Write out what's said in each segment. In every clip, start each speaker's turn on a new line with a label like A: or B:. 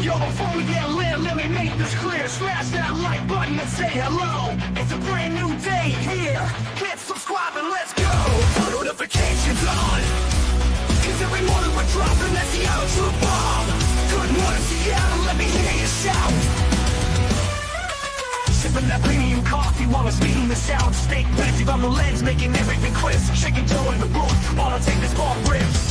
A: Yo, before we get lit, let me make this clear. Smash that like button and say hello. It's a brand new day here. Hit subscribe and let's go. Turn notifications on, cause every morning we're dropping that Seattle bomb. Good morning, Seattle, let me hear you shout. Sipping that premium coffee while I'm speaking the sound. Steak veggie on the lens, making everything crisp. Shaking dough in the booth while I take this ball rips.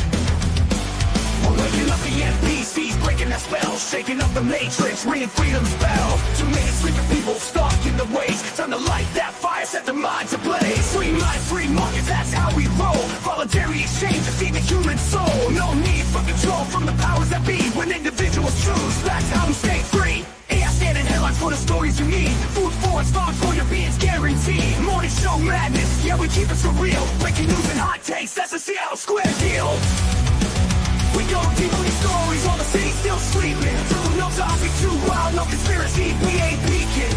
A: We're waking up the NPCs, breaking that spell. Shaking up the matrix, ringing freedom's bell. Too many sleeping people stuck in the ways. Time to light that fire, set their minds ablaze. Free mind, free markets, that's how we roll. Voluntary exchange to feed the human soul. No need for control from the powers that be. When individuals choose, that's how we stay free. AI standing headlines for the stories you need. Food forward, farm for your beings guaranteed. Morning show madness, yeah we keep it surreal. Breaking news and hot takes, that's the Seattle Square deal. We go deep on these stories, all the city's still sleeping. True, no topic too wild, no conspiracy, we ain't peeking.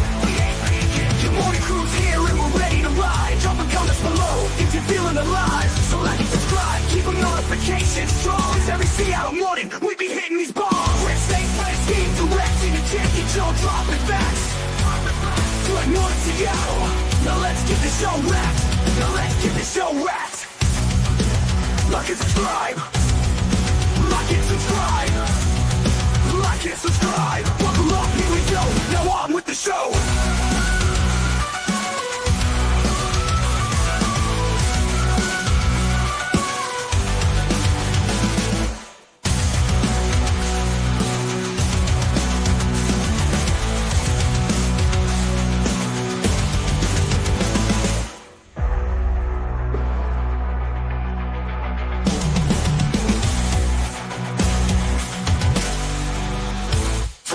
A: Your morning crew's here and we're ready to ride. Drop a comments below if you're feeling alive. So like and subscribe, keep a notification strong. Cause every Seattle morning, we be hitting these bombs. We're safe, but it's being directed and can't get your dropping facts. Good morning, Seattle. Now let's get this show wrapped. Like and subscribe. Like and subscribe. Buckle up, here we go. Now on with the show.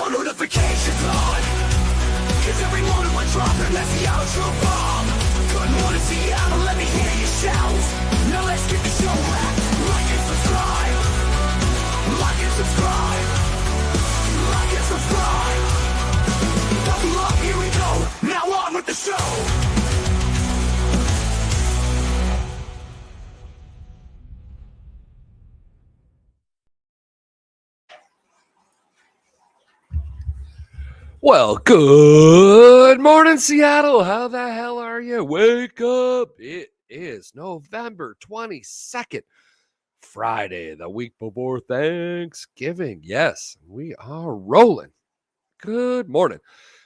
A: Notifications on, cause every morning we're dropping that Seattle bomb. Good morning, Seattle, let me hear you shout. Now let's get the show wrapped. Like and subscribe. Buckle up, here we go. Now on with the show.
B: Well, good morning, Seattle. How the hell are you? Wake up. It is November 22nd, Friday, the week before Thanksgiving. Yes, we are rolling. Good morning.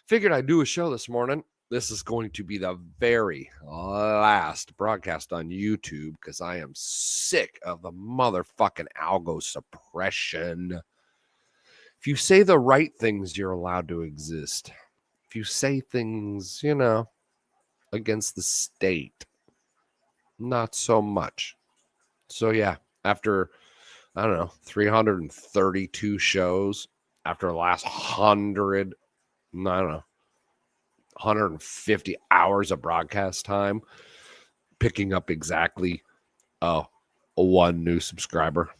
B: Figured I'd do a show this morning. This is going to be the very last broadcast on YouTube because I am sick of the motherfucking algo suppression. If you say the right things, you're allowed to exist. If you say things, against the state, not so much. So yeah, after, 332 shows, after the last 150 hours of broadcast time, picking up exactly, one new subscriber.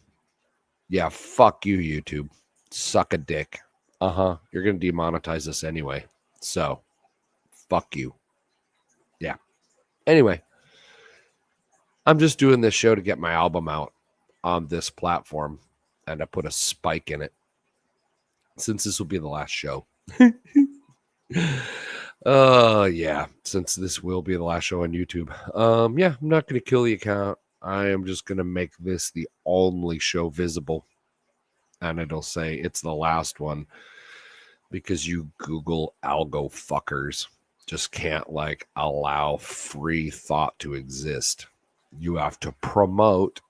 B: Yeah, fuck you, YouTube. Suck a dick. You're going to demonetize us anyway. So, fuck you. Yeah. Anyway, I'm just doing this show to get my album out on this platform. And I put a spike in it. Since this will be the last show. Yeah. Since this will be the last show on YouTube. Yeah, I'm not going to kill the account. I am just going to make this the only show visible. And it'll say it's the last one because you Google algo fuckers just can't allow free thought to exist. You have to promote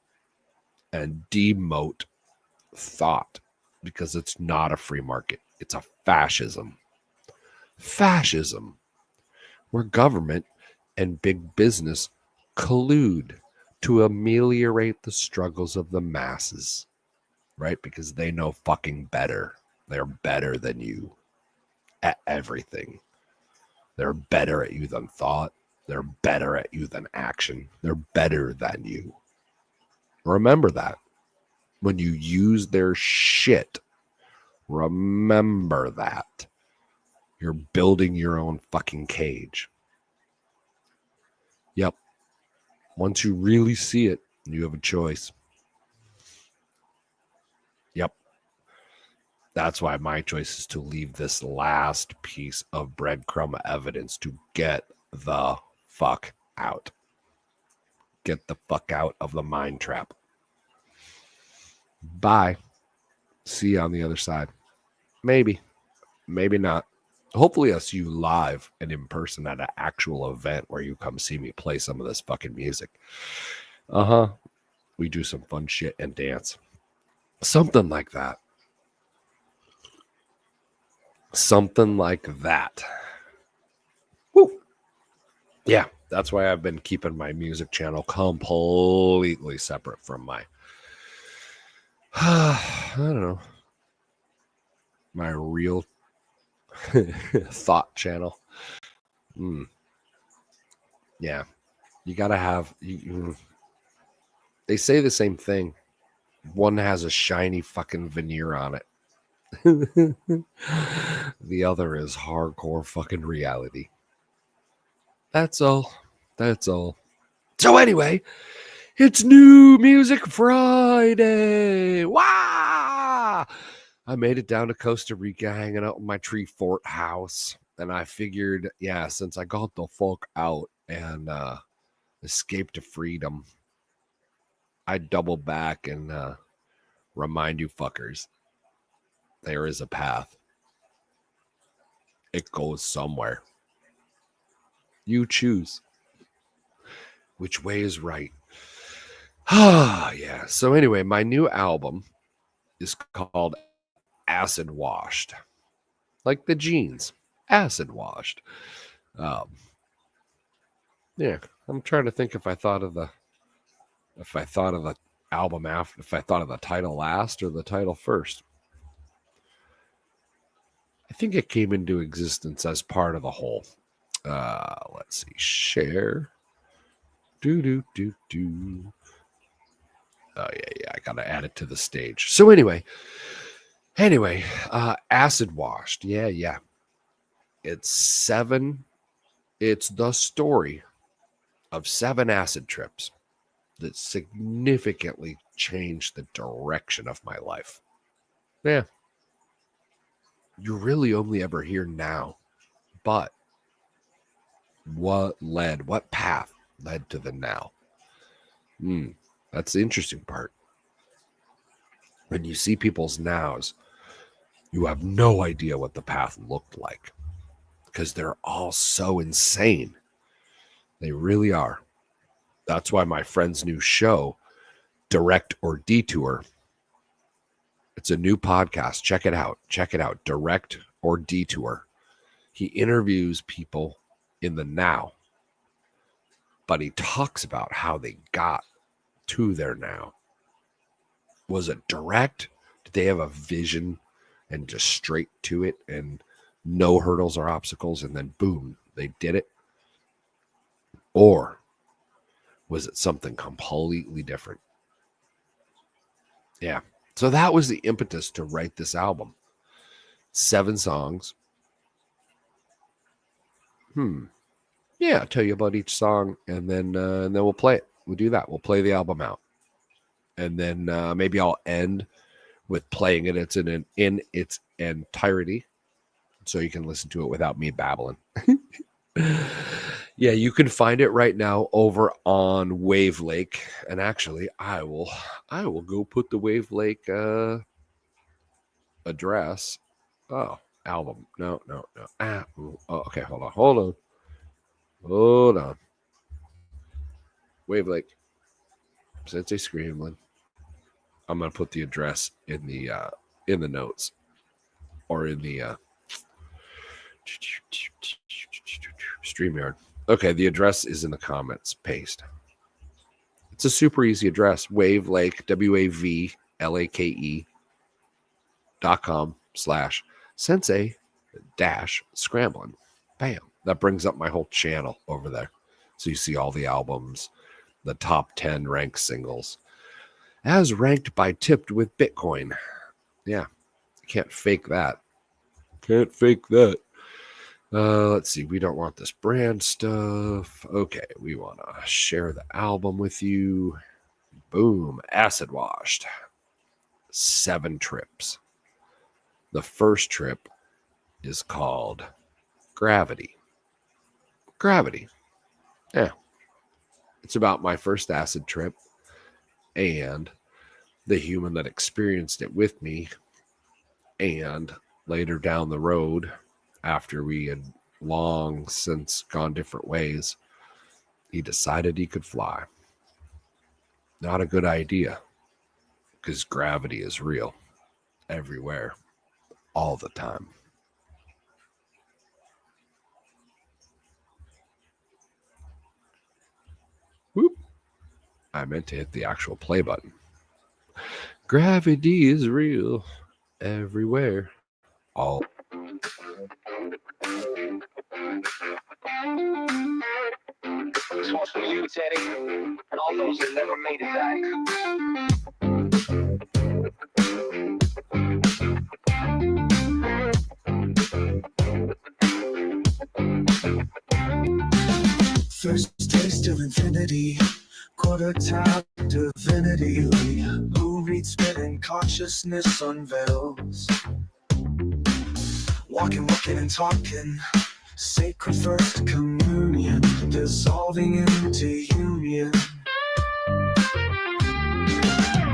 B: and demote thought because it's not a free market. It's a fascism. Fascism, where government and big business collude to ameliorate the struggles of the masses. Right? Because they know fucking better. They're better than you at everything. They're better at you than thought. They're better at you than action. They're better than you. Remember that. When you use their shit, remember that. You're building your own fucking cage. Yep. Once you really see it, you have a choice. Yep. That's why my choice is to leave this last piece of breadcrumb evidence to get the fuck out. Get the fuck out of the mind trap. Bye. See you on the other side. Maybe. Maybe not. Hopefully I'll see you live and in person at an actual event where you come see me play some of this fucking music. We do some fun shit and dance. Something like that. Something like that. Woo. Yeah, that's why I've been keeping my music channel completely separate from my I don't know, my real thought channel. Yeah, you gotta have they say the same thing. One has a shiny fucking veneer on it. The other is hardcore fucking reality. That's all. That's all. So anyway, it's New Music Friday. Wow! I made it down to Costa Rica, hanging out in my tree fort house. And I figured, yeah, since I got the fuck out and escaped to freedom, I'd double back and remind you fuckers, there is a path. It goes somewhere. You choose which way is right. Ah, yeah. So anyway, my new album is called Acid Washed. Like the jeans, acid washed. Yeah, I'm trying to think if I thought of the album after, if I thought of the title last or the title first. I think it came into existence as part of the whole. Let's see, share. Do. Oh yeah, I gotta add it to the stage. So anyway, acid washed. Yeah. It's the story of 7 acid trips that significantly changed the direction of my life. Yeah. You really only ever hear now, but what path led to the now? That's the interesting part. When you see people's nows, you have no idea what the path looked like because they're all so insane. They really are. That's why my friend's new show, Direct or Detour, it's a new podcast. Check it out. Direct or Detour. He interviews people in the now, but he talks about how they got to their now. Was it direct? Did they have a vision and just straight to it and no hurdles or obstacles, and then boom, they did it? Or was it something completely different? Yeah. So that was the impetus to write this album. 7 songs. Yeah, I'll tell you about each song, and then we'll play it. We'll do that. We'll play the album out, and then maybe I'll end with playing it in its entirety, so you can listen to it without me babbling. Yeah, you can find it right now over on Wave Lake, and actually, I will go put the Wave Lake address. Oh, album. No. Okay, hold on. Wave Lake. Sensei Scramblin. I'm gonna put the address in the notes or in the StreamYard. Okay, the address is in the comments. Paste. It's a super easy address. Wave Lake, WAVLAKE.com/sensei-scramblin. Bam. That brings up my whole channel over there. So you see all the albums, the top 10 ranked singles, as ranked by Tipped with Bitcoin. Yeah, can't fake that. Let's see. We don't want this brand stuff. Okay, we want to share the album with you. Boom. Acid Washed. 7 trips. The first trip is called Gravity. Gravity. Yeah. It's about my first acid trip and the human that experienced it with me. And later down the road, after we had long since gone different ways, he decided he could fly. Not a good idea, because gravity is real, everywhere, all the time. Whoop. I meant to hit the actual play button. Gravity is real, everywhere, all.
A: This one's for you, Teddy, and all those that never made it back.
C: First taste of infinity, quarter tap divinity. Who reads spitting consciousness unveils. Walking and talking, sacred first communion, dissolving into union.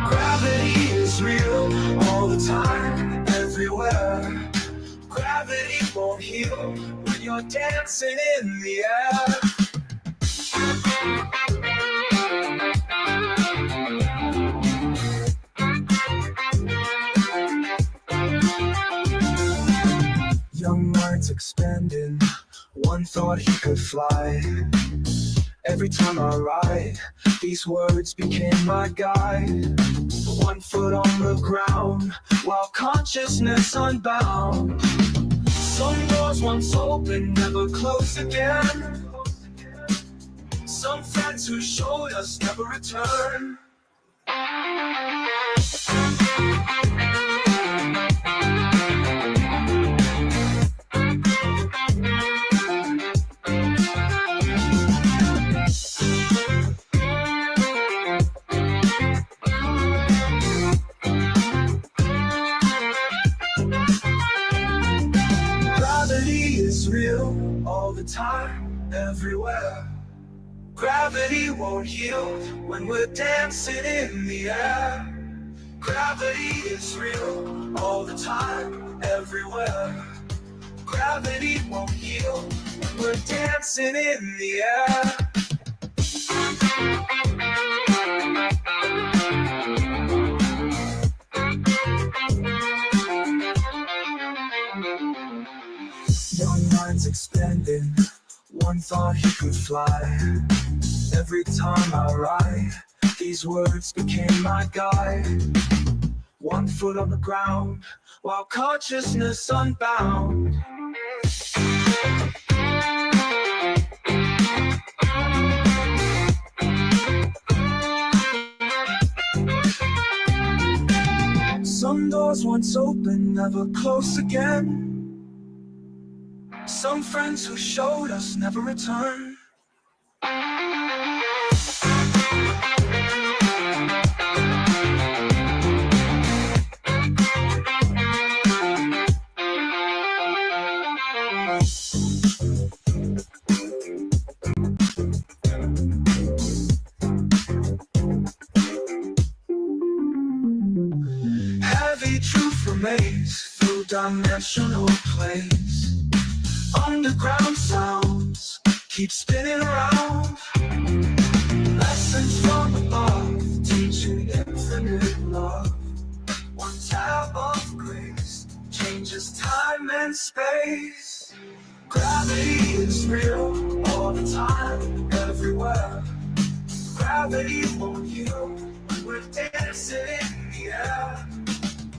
C: Gravity is real all the time, everywhere. Gravity won't heal when you're dancing in the air. Young minds expanding, one thought he could fly. Every time I write, these words became my guide. 1 foot on the ground, while consciousness unbound. Some doors once open, never close again. Some friends who showed us never return. Gravity is real all the time, everywhere. Gravity won't yield when we're dancing in the air. Gravity is real all the time, everywhere. Gravity won't yield when we're dancing in the air. Young minds expanding, one thought he could fly. Every time I write, these words became my guide. 1 foot on the ground, while consciousness unbound. Some doors once open, never close again. Some friends who showed us never return. Heavy truth remains through dimensional plays. Underground sounds keep spinning around. Lessons from above, teaching infinite love. 1 tab of grace changes time and space. Gravity is real all the time, everywhere. Gravity won't yield when we're dancing in the air.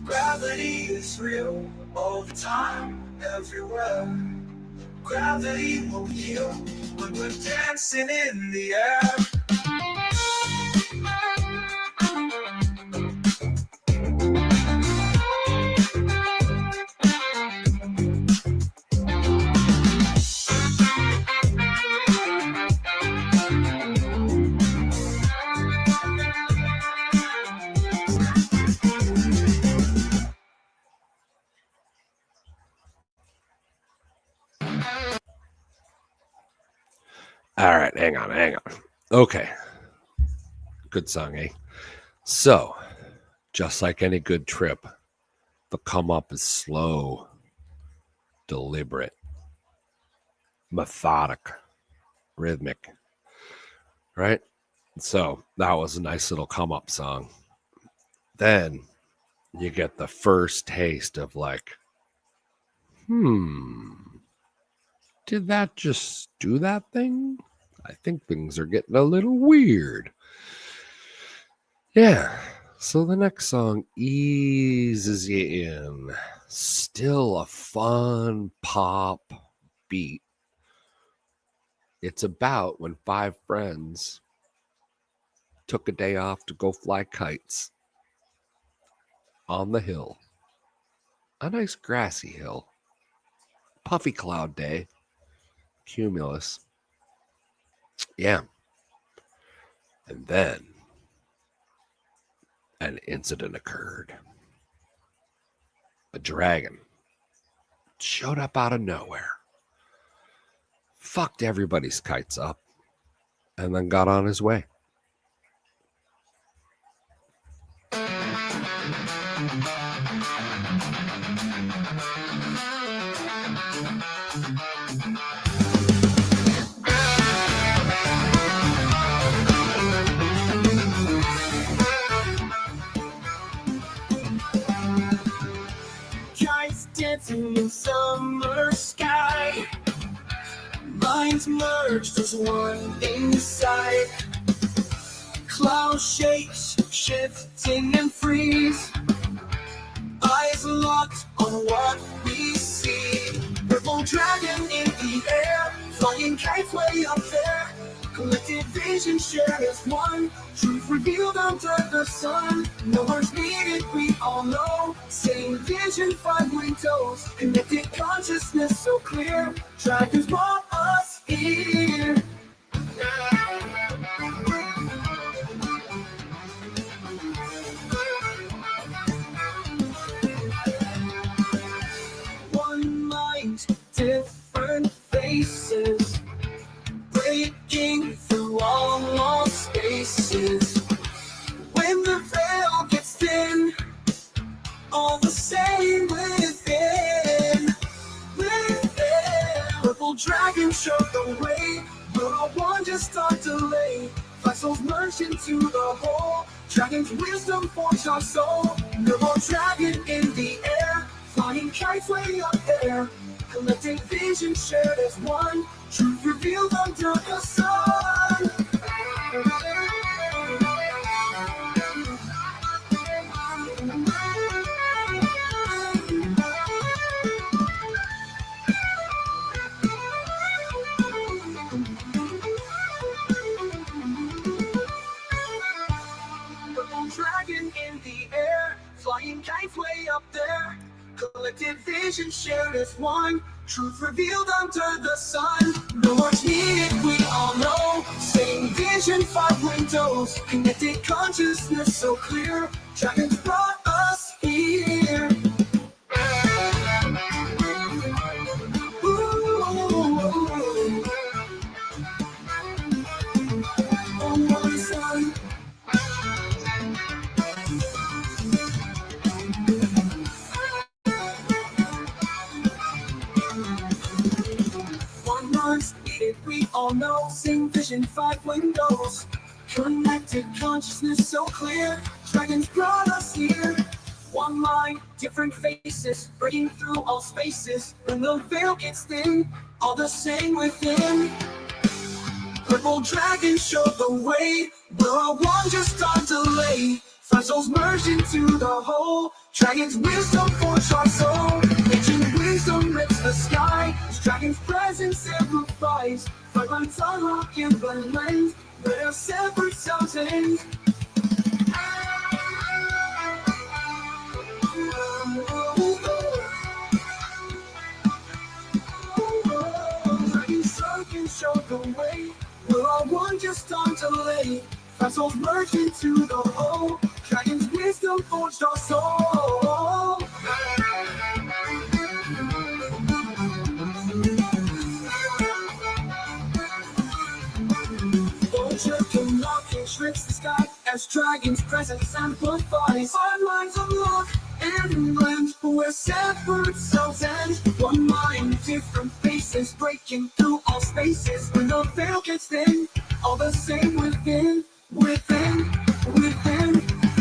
C: Gravity is real all the time, everywhere. Gravity won't yield when we're dancing in the air.
B: All right, hang on. Okay. Good song, eh? So, just like any good trip, the come up is slow, deliberate, methodic, rhythmic, right? So, that was a nice little come up song. Then you get the first taste of like, did that just do that thing? I think things are getting a little weird. Yeah. So the next song eases you in. Still a fun pop beat. It's about when 5 friends took a day off to go fly kites on the hill. A nice grassy hill. Puffy cloud day. Cumulus. Yeah. And then an incident occurred. A dragon showed up out of nowhere, fucked everybody's kites up, and then got on his way.
C: Kites dancing in summer sky. Minds merged as one inside. Cloud shapes shifting and freeze. Eyes locked on what we see. Purple dragon in the air, flying kites way up there. Collective vision shared as one. Truth revealed under the sun. No words needed, we all know. Same vision, 5 windows. Connected consciousness so clear. Dragons brought us here. One mind, different faces. Breaking through all lost spaces. When the veil gets thin, all the same within. Purple dragon showed the way. We're all one, just on delay. Vessels merged into the whole. Dragon's wisdom forged our soul. No more dragon in the air, flying kites way up there. Collective vision shared as one. Truth revealed under the sun. Purple dragon in the air, flying kites way up there. Collective vision shared as one. Truth revealed under the sun. No words needed, we all know. Same vision, 5 windows. Connected consciousness so clear. Dragons brought us here. Ooh. Oh my son. One month needed, we all know. Same vision, 5 windows. Connected consciousness so clear. Dragons brought us here. One mind, different faces. Breaking through all spaces. When the veil gets thin, all the same within. Purple dragon showed the way. We're all one, just on delay. Vessels merged into the whole. Dragon's wisdom forged our soul. Ancient wisdom rips the sky. This dragon's presence amplifies. Fragments unlock and blend. Where separate sounds end. Dragon's circle showed the way. We're all one, just on delay. Vessels merged into the whole. Dragon's wisdom forged our soul. sky as dragons' presence amplifies. Our minds unlock and blend where separate selves end. One mind, different faces, breaking through all spaces. When the veil gets thin, all the same within, within, within.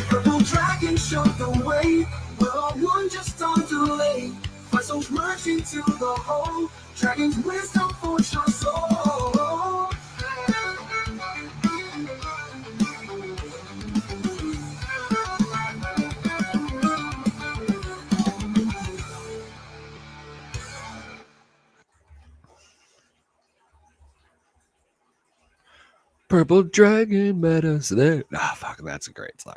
C: Purple dragon showed the way. We're all one, just on delay. Vessels merge into the whole. Dragon's wisdom forged our soul.
B: Purple Dragon met us there. Ah, fuck, that's a great song.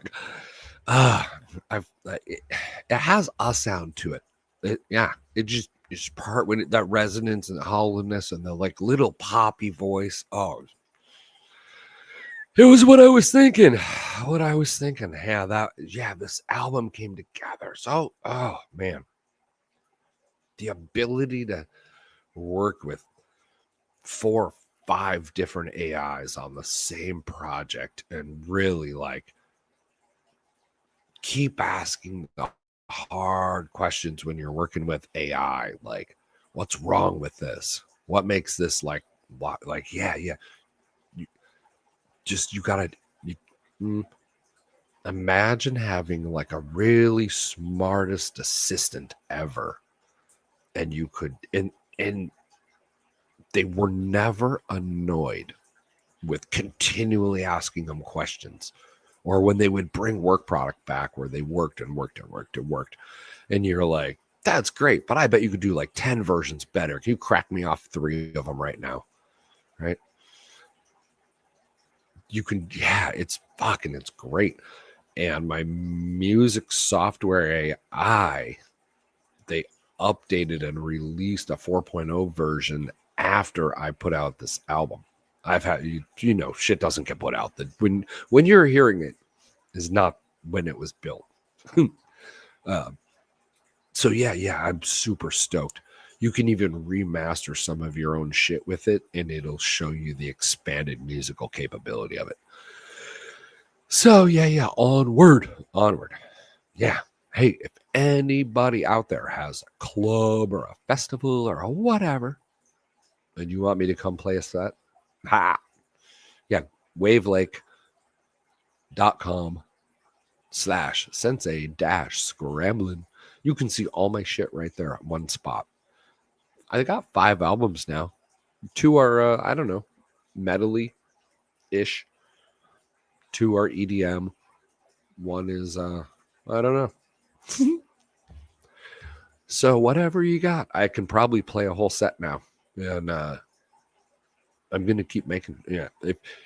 B: It has a sound to it. It's part when that resonance and the hollowness and the like little poppy voice. Oh, it was what I was thinking. This album came together. So, oh man, the ability to work with 4 or 5 different AIs on the same project and really like keep asking the hard questions when you're working with AI, like what's wrong with this? What makes this like you gotta imagine having like a really smartest assistant ever, and you could and they were never annoyed with continually asking them questions, or when they would bring work product back where they worked and worked and worked and worked, and you're like, that's great, but I bet you could do like 10 versions better. Can you crack me off 3 of them right now? Right? You can, it's great. And my music software AI, they updated and released a 4.0 version after I put out this album. I've had, shit doesn't get put out. That when you're hearing it is not when it was built. So I'm super stoked. You can even remaster some of your own shit with it, and it'll show you the expanded musical capability of it. So onward. Yeah. Hey, if anybody out there has a club or a festival or a whatever, and you want me to come play a set, wavelake.com/sensei-scramblin. You can see all my shit right there at one spot. I got 5 albums now. 2 are, I don't know, metally-ish. 2 are EDM. 1 is, I don't know. So whatever you got, I can probably play a whole set now. And I'm going to keep making,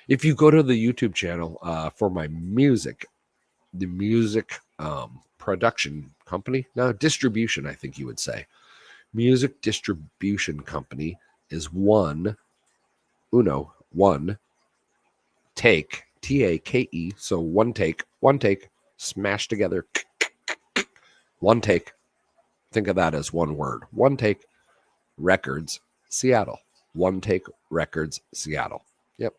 B: If you go to the YouTube channel for my music, the music production company, no, distribution, I think you would say. Music distribution company is one take, Take. So one take, smashed together. One take. Think of that as one word. One take records, Seattle. One take records, Seattle. Yep.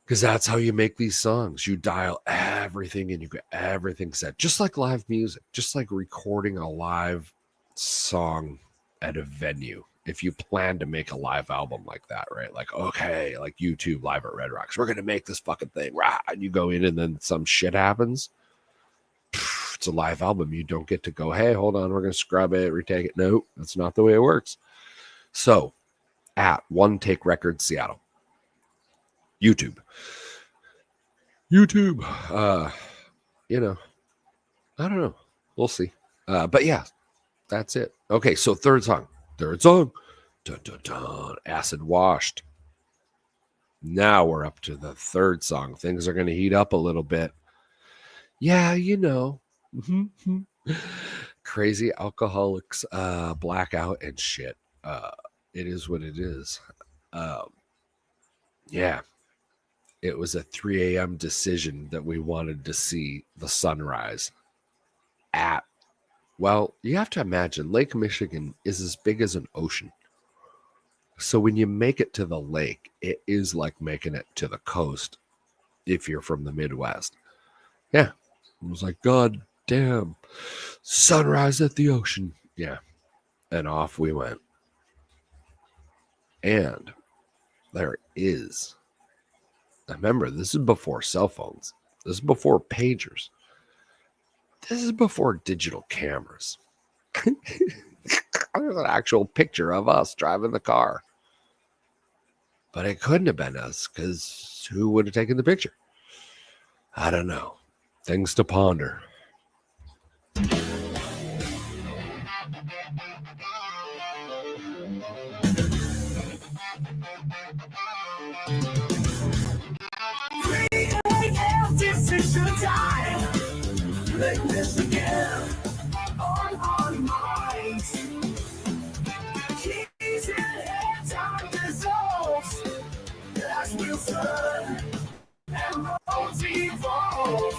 B: Because that's how you make these songs. You dial everything and you get everything set. Just like live music, just like recording a live song at a venue. If you plan to make a live album like that, right? Like, okay, like YouTube Live at Red Rocks, we're going to make this fucking thing. Rah, and you go in and then some shit happens. It's a live album. You don't get to go, hey, hold on, we're going to scrub it, retake it. No, that's not the way it works. So at One Take Records, Seattle. YouTube. I don't know. We'll see. But yeah, that's it. Okay, so third song. Dun, dun, dun. Acid Washed. Now we're up to the third song. Things are going to heat up a little bit. Yeah, Crazy alcoholics, blackout and shit. It is what it is. It was a 3 a.m. decision that we wanted to see the sunrise at. Well, you have to imagine Lake Michigan is as big as an ocean. So when you make it to the lake, it is like making it to the coast if you're from the Midwest. Yeah. It was like, God damn, sunrise at the ocean. Yeah. And off we went. And there is, remember, this is before cell phones. This is before pagers. This is before digital cameras. There's an actual picture of us driving the car. But it couldn't have been us, because who would have taken the picture? I don't know. Things to ponder.
A: Decision time. Make this again on our minds. Keys in hand, time dissolves as we turn and roads evolve.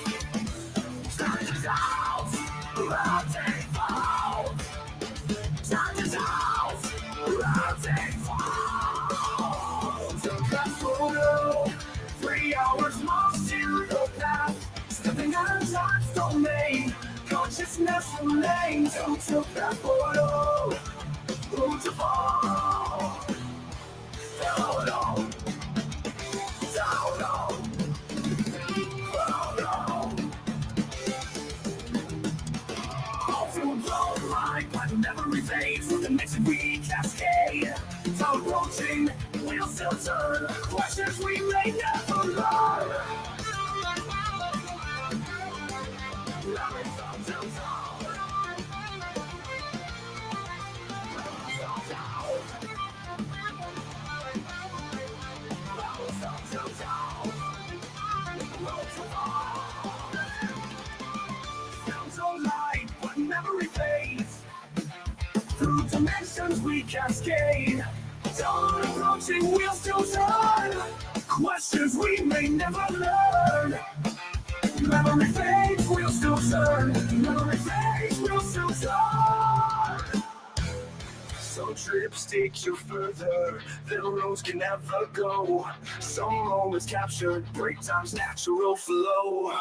A: Time dissolves, round and fall. Time dissolves, round and fall. Took that photo, 3 hours lost in the path. Stepping out of time's domain, consciousness remains. Who took that photo? Who to fall? Don't know. Don't know. Don't know. All through a blown line, but memory fades. The mix we cascade. Time approaching, we'll still turn. Questions we may never learn. But memory fades. Through dimensions we cascade. Dawn approaching, we'll still turn. Questions we may never learn. Memory fades, we'll still turn. Memory fades, we'll still turn. Some trips take you further than roads can ever go. Some moments captured, break time's natural flow.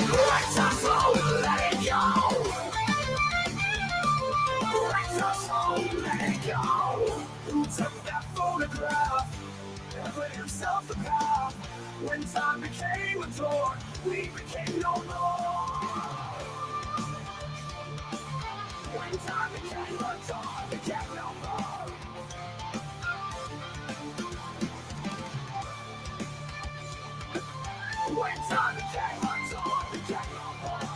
A: Break time flow, let it go. Break time flow, let it go. Who took that photograph? Ever himself the path. When time became a door, we became no more. When time became a door, we became no more. When time became a door, we became no more.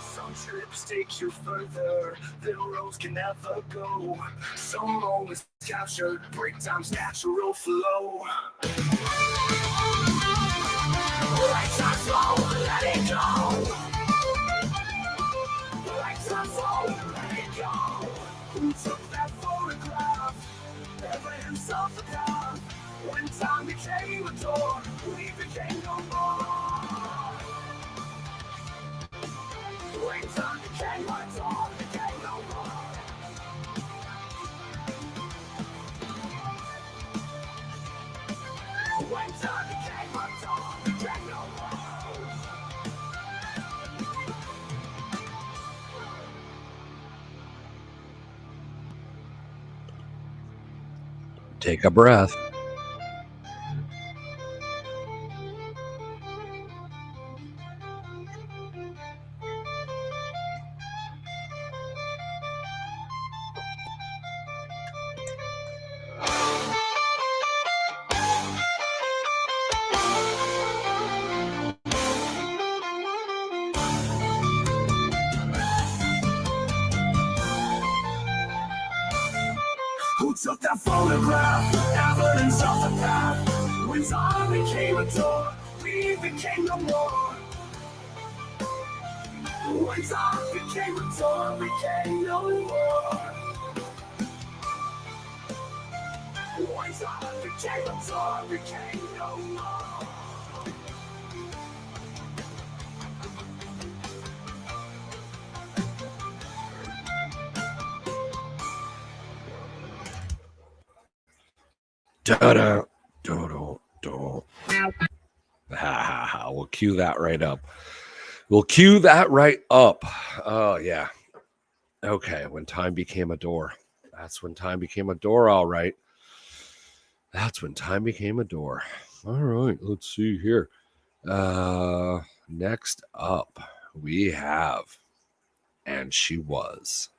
A: Some trips take you further than roads can ever go. Some moments captured, break time's natural flow. Break time flow, let it go. Break time flow, let it go. Who took that photograph? Ever himself the path. When time became a door, we became no more. When time became a door, we became no more. When time became a door, we became no more.
B: Take a breath.
A: Who took that photograph? Evidence of the path. When time became a door, we became no more. When time became a door, we became no more. When time became a door, we became no more.
B: Da-da, do-do, do. We'll cue that right up. Oh, yeah. Okay, when time became a door. That's when time became a door, all right. That's when time became a door. All right, let's see here. Next up, we have And She Was.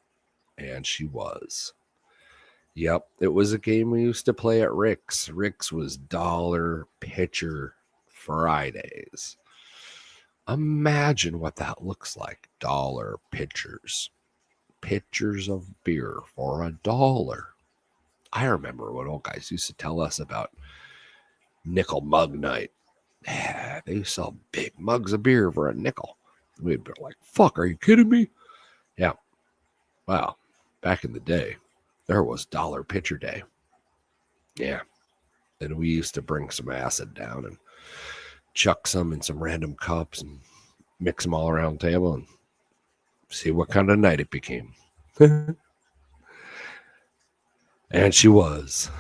B: Yep, it was a game we used to play at Rick's. Rick's was Dollar Pitcher Fridays. Imagine what that looks like. Dollar pitchers. Pitchers of beer for $1. I remember what old guys used to tell us about nickel mug night. Yeah, they sell big mugs of beer for $0.05. We'd be like, fuck, are you kidding me? Yeah. Wow. Back in the day, there was Dollar Pitcher Day. Yeah. And we used to bring some acid down and chuck some in some random cups and mix them all around the table and see what kind of night it became. And she was.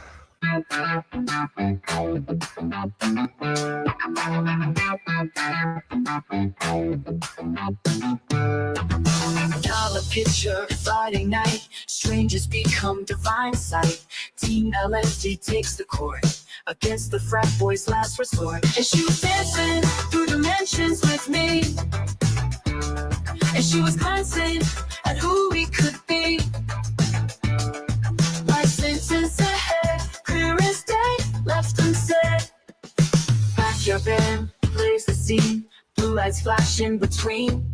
C: Dollar picture, Friday night. Strangers become divine sight. Team LSD takes the court against the frat boys' last resort. And she was dancing through dimensions with me. And she was glancing at who we could be. Like sentences ahead, clear as day, left unsaid. Backyard band plays the scene. Blue lights flash in between.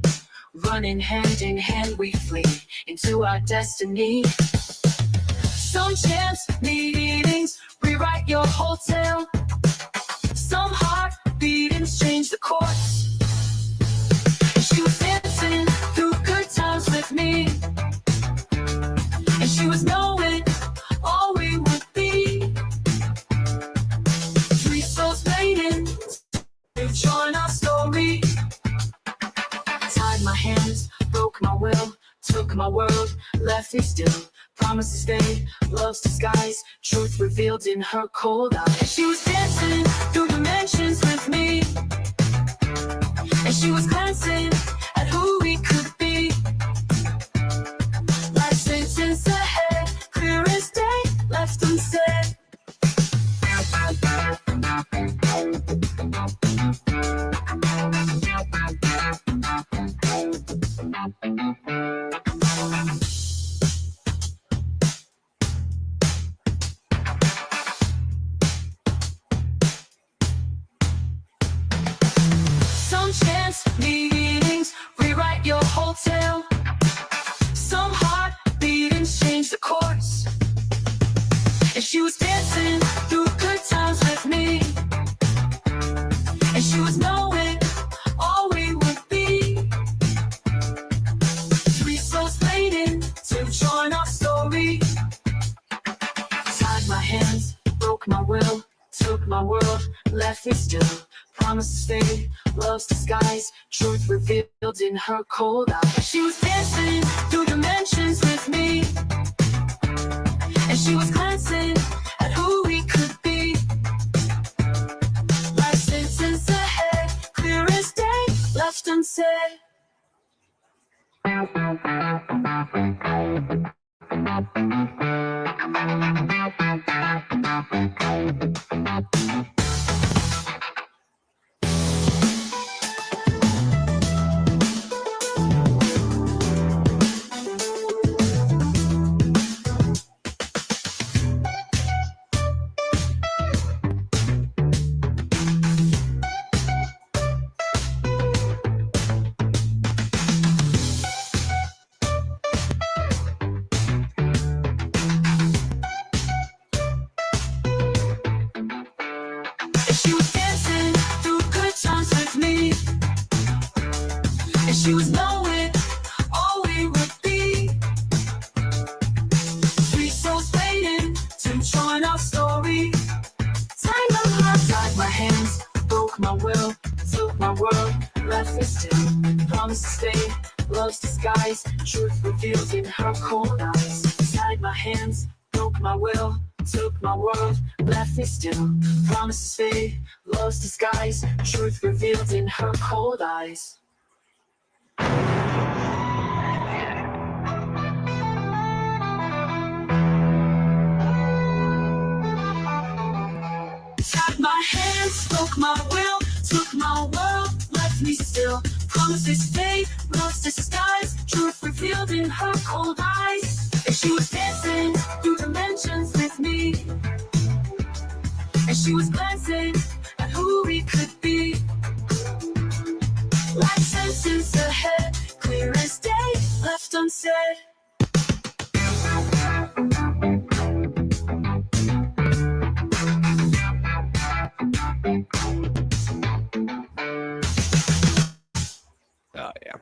C: Running hand in hand we flee into our destiny. Some chance meetings rewrite your whole tale. Some heart beatings change the course. She was dancing through good times with me. And she was knowing all we would be. 3 souls waiting to join our story. Tied my hands, broke my will, took my world, left me still. Promises fade, love's disguise, truth revealed in her cold eyes. She was dancing through dimensions with me. And she was glancing at who we could be. Life sentences ahead, clear as day, left unsaid. Some chance meetings rewrite your whole tale. Some heart beatings change the course. And she was dancing through good times with me. And she was knowing all we would be. 3 souls waiting to join our story. Tied my hands, broke my will, took my world, left me still. Promises fade, love's disguise, truth revealed in her cold eyes. She was dancing through dimensions with me. And she was glancing at who we could be. Life sentences ahead, clear as day, left unsaid. And she was dancing through good times with me. And she was knowing all we would be. 3 souls waiting to join our story. Tied my hands, broke my will, took my world, left me still. Promises fade, love's disguise, truth revealed in her cold eyes. Tied my hands, broke my will, took my world, left me still. Promises fade, love's disguise, truth revealed in her cold eyes. Had my hands, broke my will, took my world, left me still. Promises fade, love's disguise, truth revealed in her cold eyes. And she was dancing through dimensions with me, and she was glancing at who we could be. Like sentences ahead, clear as day, left unsaid.
B: Oh, yeah.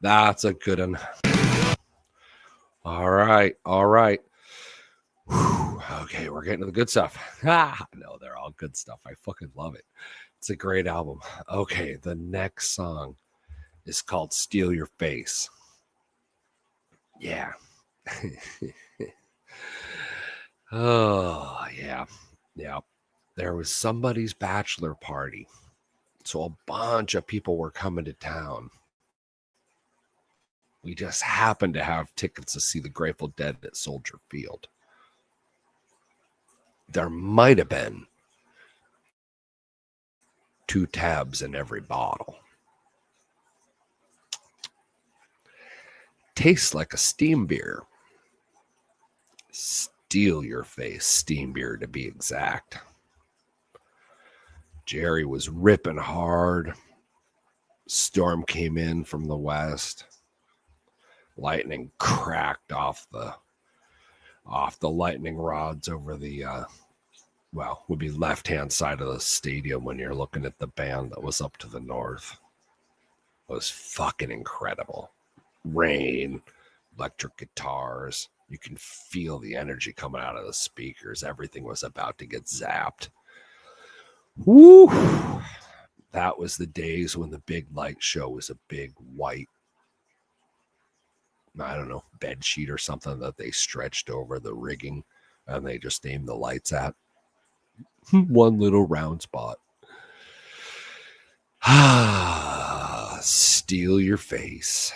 B: That's a good one. All right. All right. Whew. Okay, we're getting to the good stuff. No, they're all good stuff. I fucking love it. It's a great album. Okay, the next song is called Steal Your Face. Yeah. Oh, yeah. Yeah. There was somebody's bachelor party. So a bunch of people were coming to town. We just happened to have tickets to see the Grateful Dead at Soldier Field. There might have been 2 tabs in every bottle. Tastes like a steam beer. Steal Your Face steam beer, to be exact. Jerry was ripping hard. Storm came in from the west. Lightning cracked off the lightning rods over the would be left-hand side of the stadium when you're looking at the band that was up to the north. It was fucking incredible. Rain, electric guitars. You can feel the energy coming out of the speakers. Everything was about to get zapped. Woo! That was the days when the big light show was a big white, I don't know, bed sheet or something that they stretched over the rigging and they just aimed the lights at. One little round spot. Steal Your Face.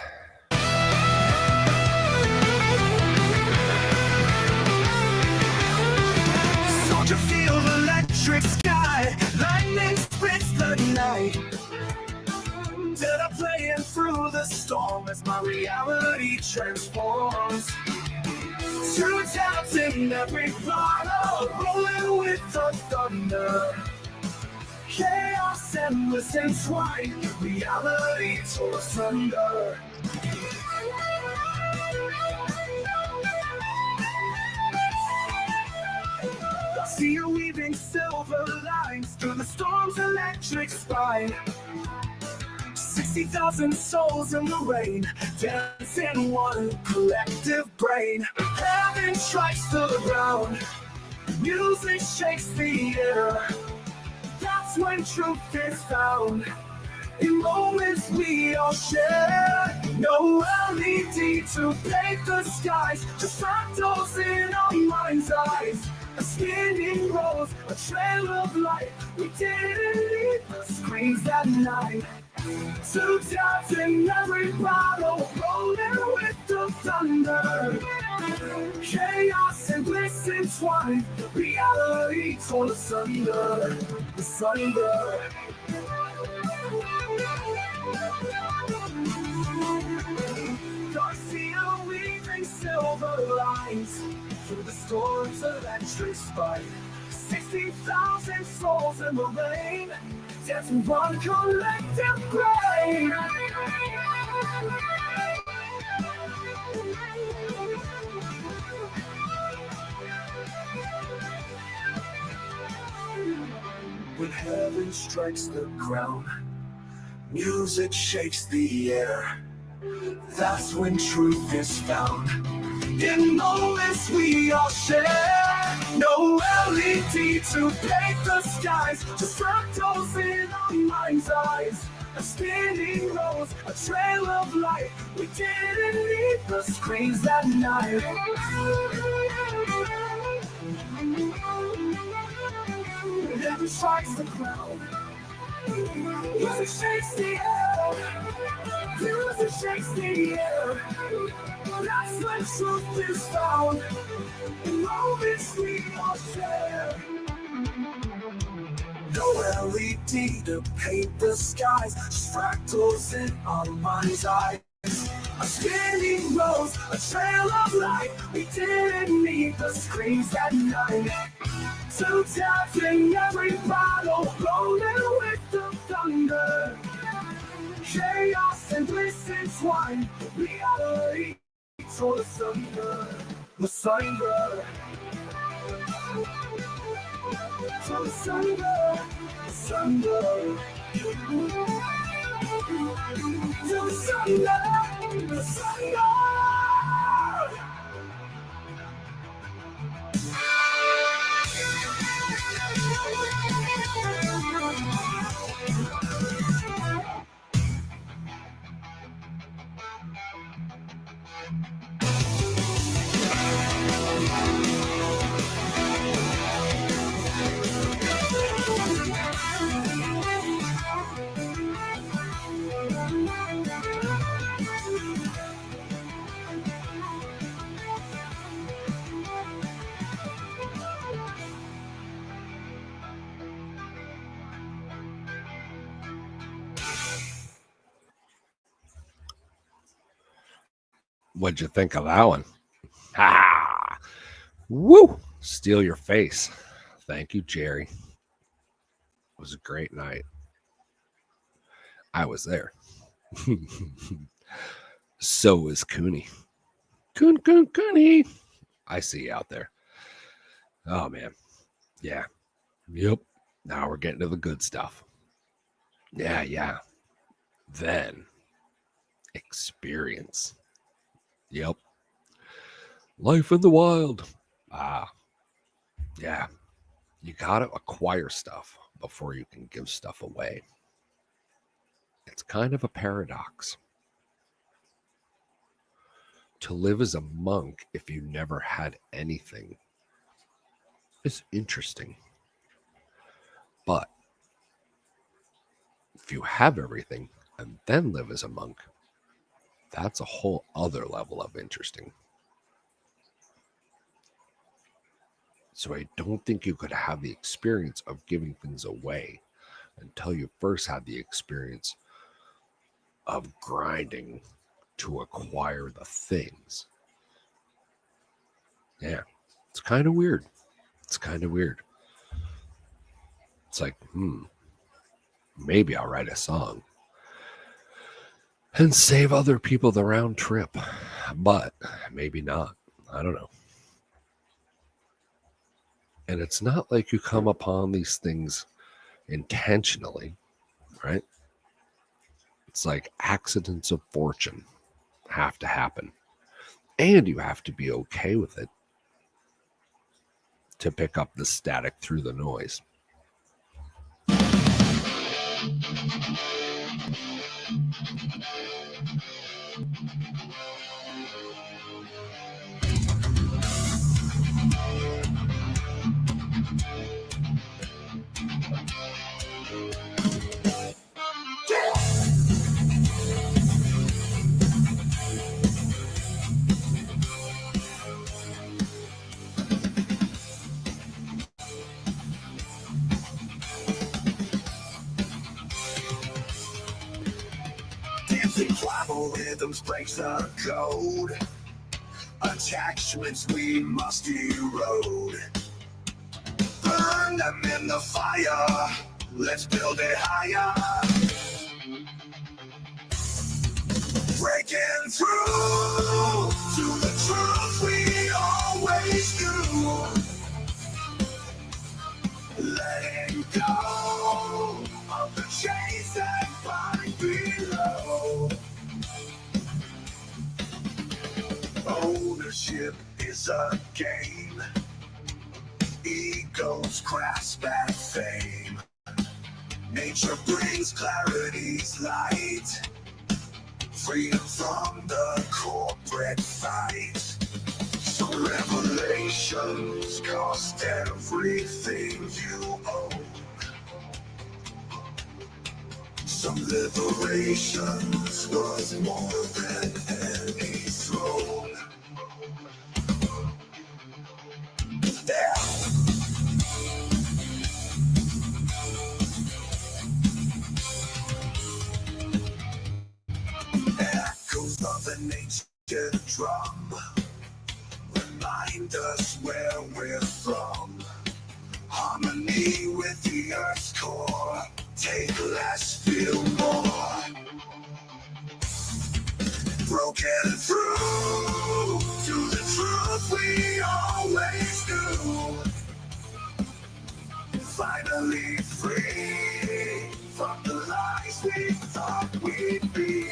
C: Soldier field, electric sky, lightning splits the night. Dead are playing through the storm as my reality transforms. 2 tabs in every bottle, rolling with the thunder. Chaos endless entwined, reality tore asunder. See you weaving silver lines through the storm's electric spine. 60,000 souls in the rain, dance in one collective brain. Heaven strikes to the ground, music shakes the air. That's when truth is found, in moments we all share. No LED to paint the skies, just fractals in our mind's eyes. A spinning rose, a trail of light. We didn't need the screens that night. 2 tabs in every bottle, rolling with the thunder. Chaos and bliss entwined, reality torn asunder. Asunder. Garcia weaving silver lines through the storm's electric spine. 60,000 souls in the rain, dancing one collective brain. When heaven strikes the ground, music shakes the air. That's when truth is found, in moments we all share. No LED to paint the skies, just fractals in our mind's eyes. A spinning rose, a trail of light. We didn't need the screens that night. Never strikes the ground. Music shakes the air. Music shakes the air. That's when truth is found. In moments we all share. No LED to paint the skies, just fractals in our mind's eyes. A spinning rose, a trail of light. We didn't need the screams that night. Two taps in every bottle, rolling with the thunder. Chaos and bliss entwined, reality tore asunder. Asunder. Tore asunder. Asunder. Tore asunder. Asunder.
B: What'd you think of that one? Ha! Woo! Steal your face. Thank you, Jerry. It was a great night. I was there. So was Cooney. Cooney. I see you out there. Oh, man. Yeah. Yep. Now we're getting to the good stuff. Yeah. Then, experience. Yep. Life in the wild. Yeah. You got to acquire stuff before you can give stuff away. It's kind of a paradox. To live as a monk if you never had anything is interesting. But if you have everything and then live as a monk, that's a whole other level of interesting. So I don't think you could have the experience of giving things away until you first had the experience of grinding to acquire the things. Yeah, it's kind of weird. It's like, maybe I'll write a song and save other people the round trip, but maybe not. I don't know. And it's not like you come upon these things intentionally, right? It's like accidents of fortune have to happen. And you have to be okay with it to pick up the static through the noise.
C: Dancing tribal rhythms breaks the code. Attachments we must erode. Burn them in the fire. Let's build it higher. Breaking through to the truth we always knew. Letting go of the chains that bind below. Ownership is a game. Egos grasp at fame. Nature brings clarity's light. Freedom from the corporate fight. So Revelations cost everything you own. Some liberations was more than any throne. Echoes of an ancient drum remind us where we're from. Harmony with the earth's core. Take less, feel more. Broken through to the truth we always knew. Finally free from the lies we thought we'd be.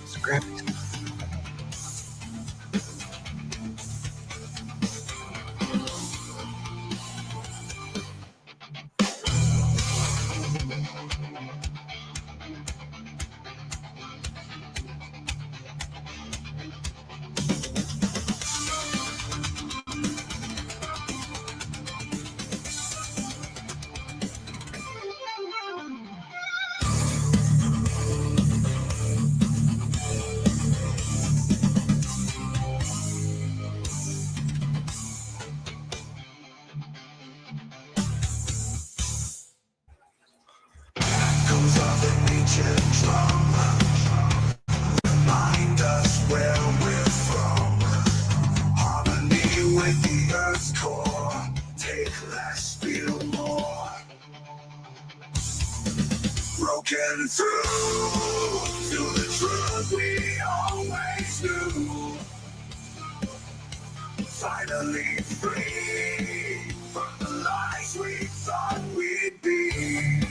C: Scramblin. Echoes of an ancient drum remind us where we're from. Harmony with the earth's core. Take less, feel more. Broken through to the truth we always knew. Finally free from the lies we thought we'd be.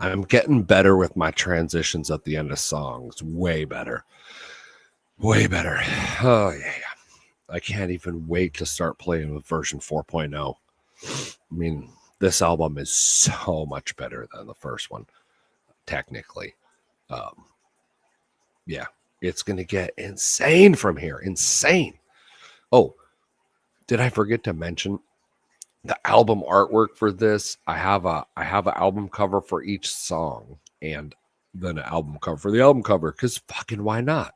B: I'm getting better with my transitions at the end of songs. Way better. Way better. Oh, yeah. I can't even wait to start playing with version 4.0. I mean, this album is so much better than the first one, technically. Yeah, it's going to get insane from here. Insane. Oh, did I forget to mention the album artwork for this? I have an album cover for each song and then an album cover for the album cover, because fucking why not?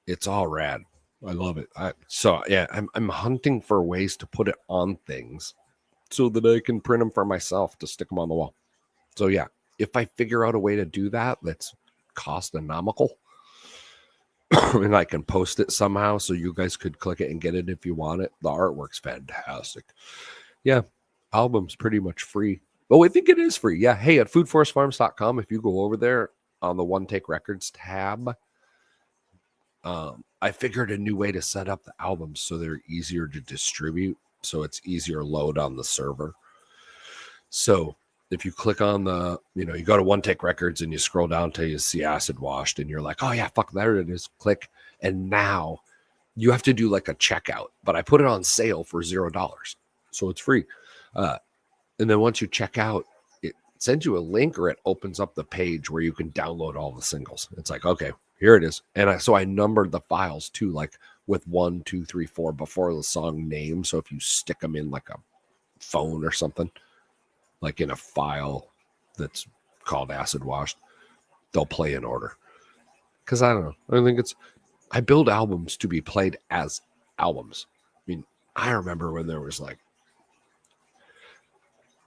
B: It's all rad. I love it. I'm hunting for ways to put it on things so that I can print them for myself to stick them on the wall. So yeah, if I figure out a way to do that that's cost-economical, and I can post it somehow so you guys could click it and get it if you want it. The artwork's fantastic. Yeah, album's pretty much free. Oh, I think it is free. Yeah, hey, at foodforestfarms.com, if you go over there on the One Take Records tab, I figured a new way to set up the albums so they're easier to distribute, so it's easier load on the server. So if you click on you go to One Take Records and you scroll down till you see Acid Washed and you're like, oh yeah, fuck, there it is. Click. And now you have to do like a checkout, but I put it on sale for $0. So it's free. And then once you check out, it sends you a link or it opens up the page where you can download all the singles. It's like, okay, here it is. And so I numbered the files too, like with 1, 2, 3, 4 before the song name. So if you stick them in like a phone or something, like in a file that's called Acid Washed, they'll play in order. Because I don't know. I build albums to be played as albums. I mean, I remember when there was like,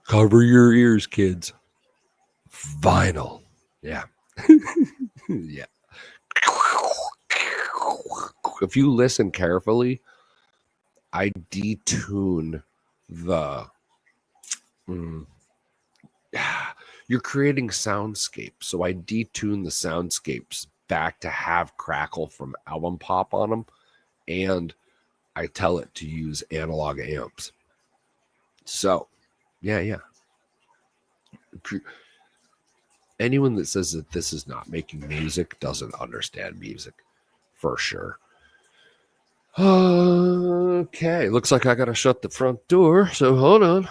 B: cover your ears, kids. Vinyl. Yeah. Yeah. If you listen carefully, I detune the You're creating soundscapes. So I detune the soundscapes back to have crackle from album pop on them. And I tell it to use analog amps. So, yeah. Anyone that says that this is not making music doesn't understand music, for sure. Okay, looks like I gotta shut the front door, so hold on.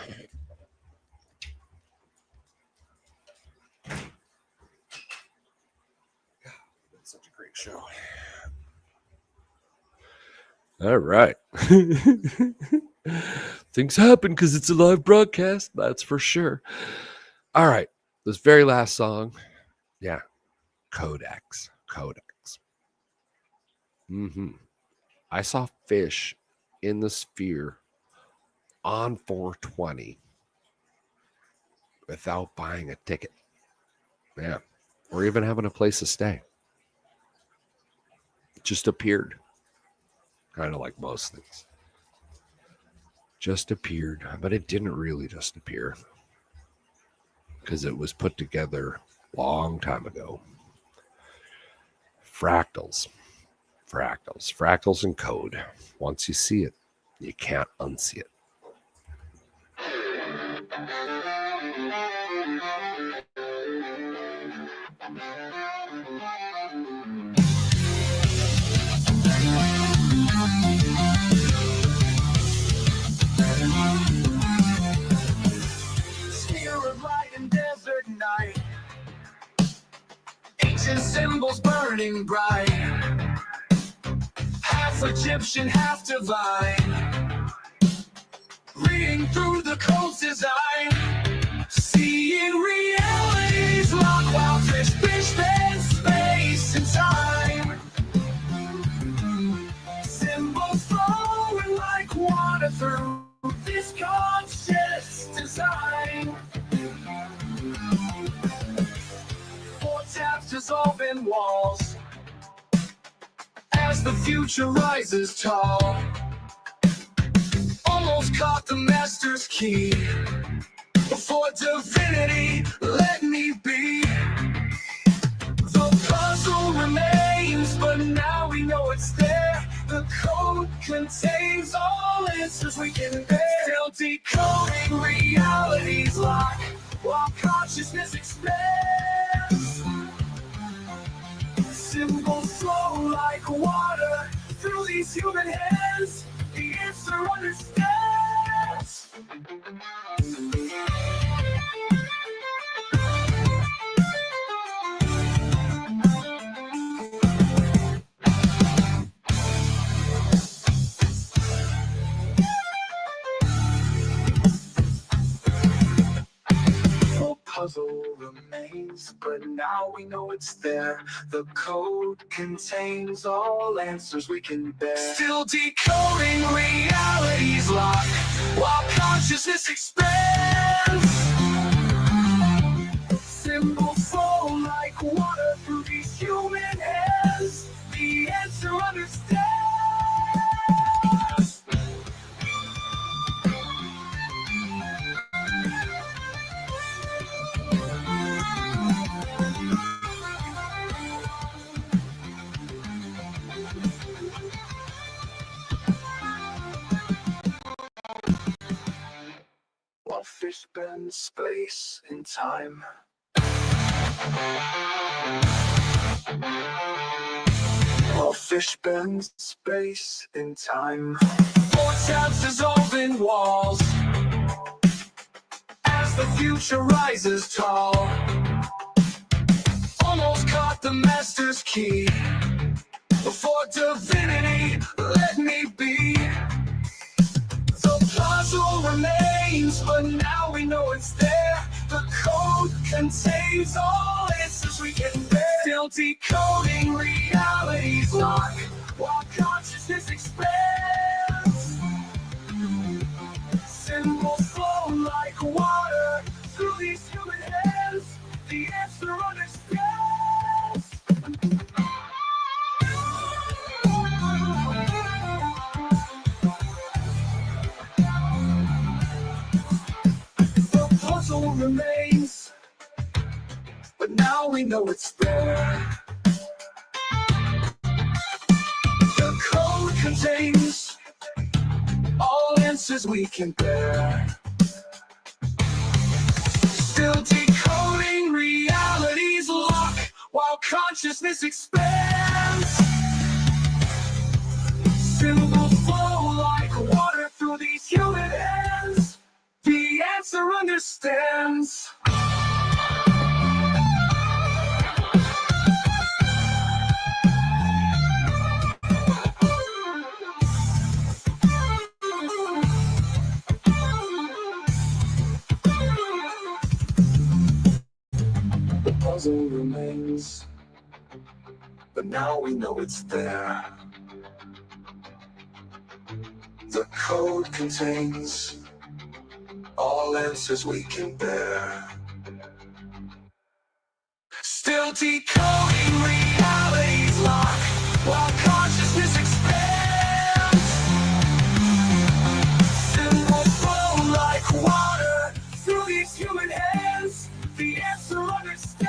B: It's such a great show. All right. Things happen because it's a live broadcast, that's for sure. All right, this very last song, yeah, Codex. I saw Fish in the Sphere on 420 without buying a ticket. Yeah, or even having a place to stay. It just appeared, kind of like most things. Just appeared, but it didn't really just appear because it was put together a long time ago. Fractals and code. Once you see it, you can't unsee it.
C: Sphere of light and desert night, ancient symbols burning bright, half Egyptian, half divine, reading through the code's design, seeing realities lock while fish bend space and time, symbols flowing like water through this conscious design. Four taps dissolving walls as the future rises tall. Almost caught the master's key. Before divinity, let me be. The puzzle remains, but now we know it's there. The code contains all answers we can bear. Still decoding reality's lock while consciousness expands. Symbols flow like water through these human hands. The answer understands. The puzzle remains, but now we know it's there. The code contains all answers we can bear. Still decoding reality's lock while consciousness expands. Symbols flow like water through these human hands. The answer understands. While fish bend space and time. While fish bend space and time. Four taps dissolving walls as the future rises tall. Almost caught the master's key. Before divinity, let me be. The puzzle remains, but now we know it's there. The code contains all answers we can bear. Still decoding reality's lock while consciousness expands. Symbols flow like water through these human hands. The answer understands. The puzzle remains, now we know it's there. The code contains all answers we can bear. Still decoding reality's lock while consciousness expands. Symbols flow like water through these human hands. The answer understands. The puzzle remains, but now we know it's there. The code contains all answers we can bear. Still decoding reality's lock while consciousness expands. Symbols flow like water through these human hands. The answer understands.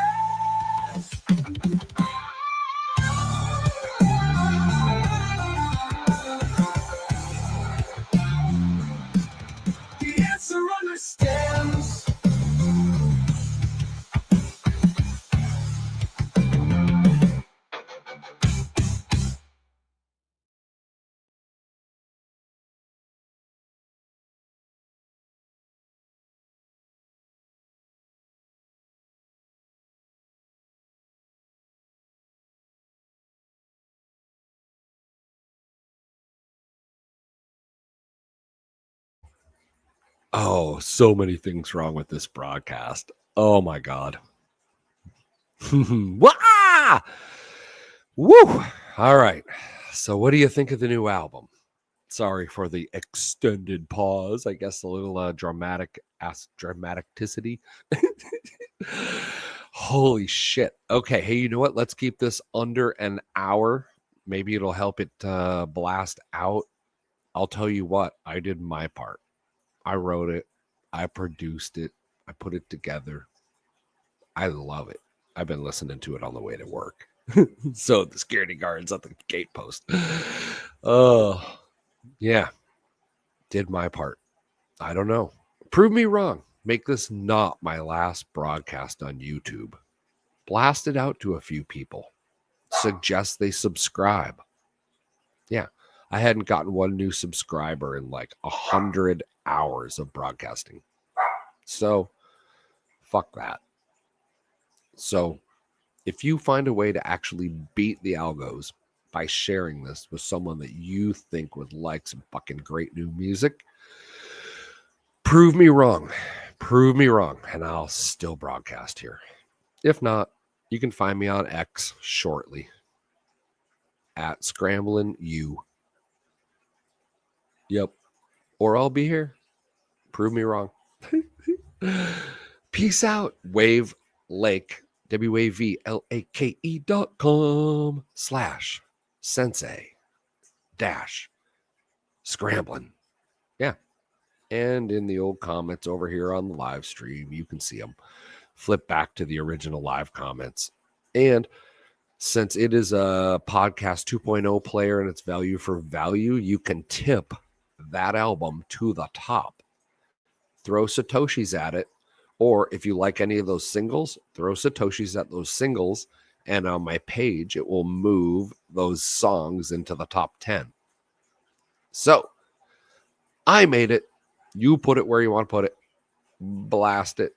C: The answer understands.
B: Oh, so many things wrong with this broadcast. Oh my God. Wah! Woo! All right. So what do you think of the new album? Sorry for the extended pause. I guess a little dramaticity. Holy shit. Okay. Hey, you know what? Let's keep this under an hour. Maybe it'll help it blast out. I'll tell you what. I did my part. I wrote it. I produced it. I put it together. I love it. I've been listening to it on the way to work. So the security guard's at the gate post. Oh, yeah. Did my part. I don't know. Prove me wrong. Make this not my last broadcast on YouTube. Blast it out to a few people. Suggest they subscribe. Yeah. I hadn't gotten one new subscriber in like 100 hours of broadcasting. So, fuck that. So, if you find a way to actually beat the algos by sharing this with someone that you think would like some fucking great new music, prove me wrong. Prove me wrong, and I'll still broadcast here. If not, you can find me on X shortly at Scramblin U. Yep. Or I'll be here. Prove me wrong. Peace out. Wave Lake. WAVLAKE.com/sensei-scramblin. Yeah. And in the old comments over here on the live stream, you can see them. Flip back to the original live comments. And since it is a podcast 2.0 player and it's value for value, you can tip that album to the top. Throw Satoshis at it. Or if you like any of those singles, throw Satoshis at those singles. And on my page, it will move those songs into the top 10. So I made it. You put it where you want to put it. Blast it.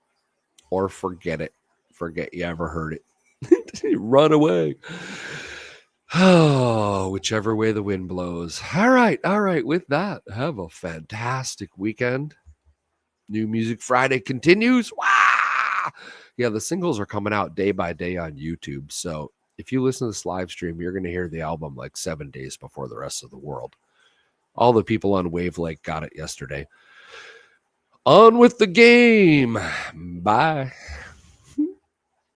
B: Or forget it. Forget you ever heard it. Run away. Oh, whichever way the wind blows. All right. With that, have a fantastic weekend. New Music Friday continues. Wow! Yeah, the singles are coming out day by day on YouTube. So if you listen to this live stream, you're going to hear the album like 7 days before the rest of the world. All the people on Wave Lake got it yesterday. On with the game. Bye.